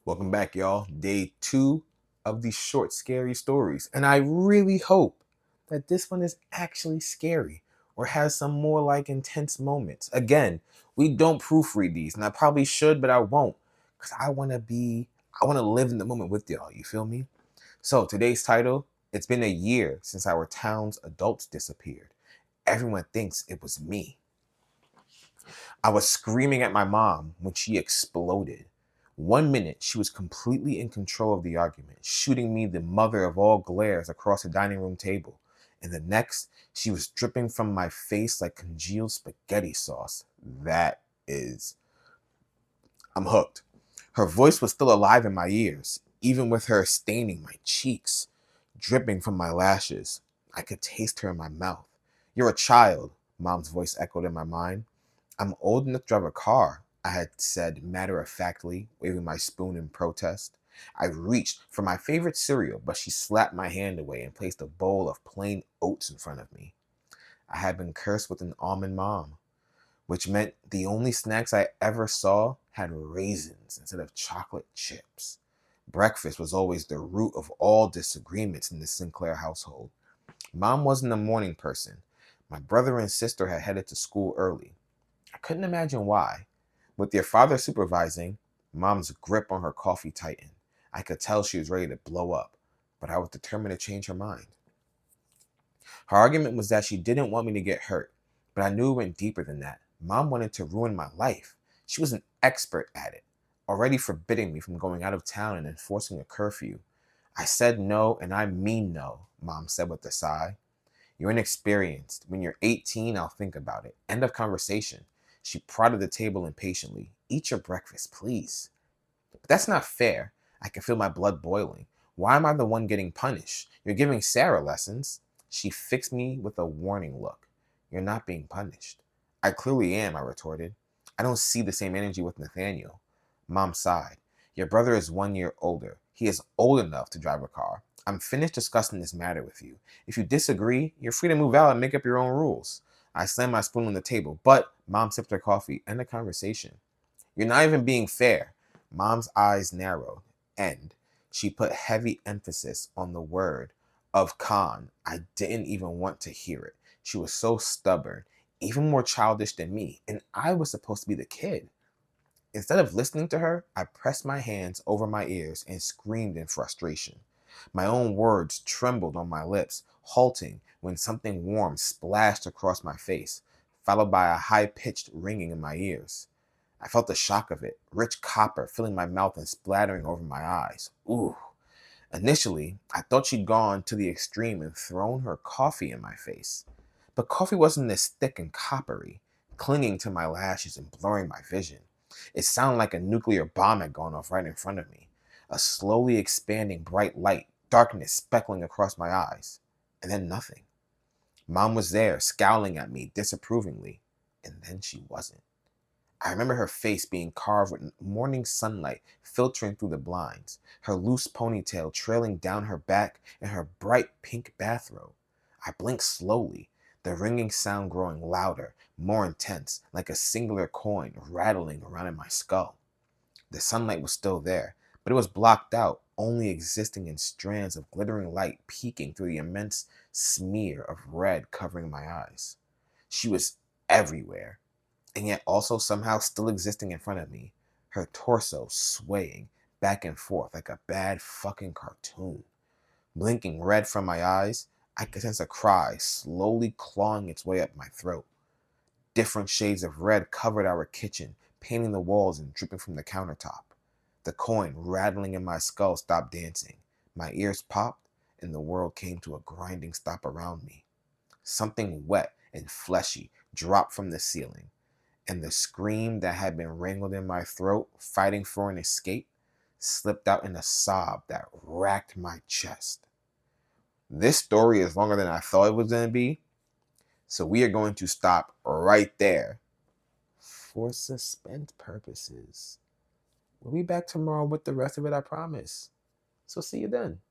Welcome back, y'all. Day 2 of these short, scary stories. And I really hope that this one is actually scary or has some more intense moments. Again, we don't proofread these, and I probably should, but I won't. Because I want to live in the moment with y'all. You feel me? So today's title, it's been a year since our town's adults disappeared. Everyone thinks it was me. I was screaming at my mom when she exploded. 1 minute, she was completely in control of the argument, shooting me the mother of all glares across the dining room table. And the next, she was dripping from my face like congealed spaghetti sauce. That is, I'm hooked. Her voice was still alive in my ears, even with her staining my cheeks, dripping from my lashes. I could taste her in my mouth. You're a child, Mom's voice echoed in my mind. I'm old enough to drive a car, I had said matter of factly, waving my spoon in protest. I reached for my favorite cereal, but she slapped my hand away and placed a bowl of plain oats in front of me. I had been cursed with an almond mom, which meant the only snacks I ever saw had raisins instead of chocolate chips. Breakfast was always the root of all disagreements in the Sinclair household. Mom wasn't a morning person. My brother and sister had headed to school early. I couldn't imagine why. With their father supervising, Mom's grip on her coffee tightened. I could tell she was ready to blow up, but I was determined to change her mind. Her argument was that she didn't want me to get hurt, but I knew it went deeper than that. Mom wanted to ruin my life. She was an expert at it, already forbidding me from going out of town and enforcing a curfew. I said no, and I mean no, Mom said with a sigh. You're inexperienced. When you're 18, I'll think about it. End of conversation. She prodded the table impatiently. Eat your breakfast, please. But that's not fair. I can feel my blood boiling. Why am I the one getting punished? You're giving Sarah lessons. She fixed me with a warning look. You're not being punished. I clearly am, I retorted. I don't see the same energy with Nathaniel. Mom sighed. Your brother is 1 year older. He is old enough to drive a car. I'm finished discussing this matter with you. If you disagree, you're free to move out and make up your own rules. I slammed my spoon on the table, but Mom sipped her coffee. End the conversation. You're not even being fair. Mom's eyes narrowed, and she put heavy emphasis on the word of con. I didn't even want to hear it. She was so stubborn, even more childish than me, and I was supposed to be the kid. Instead of listening to her, I pressed my hands over my ears and screamed in frustration. My own words trembled on my lips, halting when something warm splashed across my face, followed by a high-pitched ringing in my ears. I felt the shock of it, rich copper filling my mouth and splattering over my eyes. Ooh. Initially, I thought she'd gone to the extreme and thrown her coffee in my face. But coffee wasn't as thick and coppery, clinging to my lashes and blurring my vision. It sounded like a nuclear bomb had gone off right in front of me. A slowly expanding bright light, darkness speckling across my eyes. And then nothing. Mom was there, scowling at me disapprovingly. And then she wasn't. I remember her face being carved with morning sunlight filtering through the blinds, her loose ponytail trailing down her back, and her bright pink bathrobe. I blinked slowly, the ringing sound growing louder, more intense, like a singular coin rattling around in my skull. The sunlight was still there, but it was blocked out, only existing in strands of glittering light peeking through the immense smear of red covering my eyes. She was everywhere, and yet also somehow still existing in front of me, her torso swaying back and forth like a bad fucking cartoon. Blinking red from my eyes, I could sense a cry slowly clawing its way up my throat. Different shades of red covered our kitchen, painting the walls and dripping from the countertop. The coin rattling in my skull stopped dancing. My ears popped, and the world came to a grinding stop around me. Something wet and fleshy dropped from the ceiling, and the scream that had been wrangled in my throat, fighting for an escape, slipped out in a sob that racked my chest. This story is longer than I thought it was going to be, so we are going to stop right there for suspense purposes. We'll be back tomorrow with the rest of it, I promise. So see you then.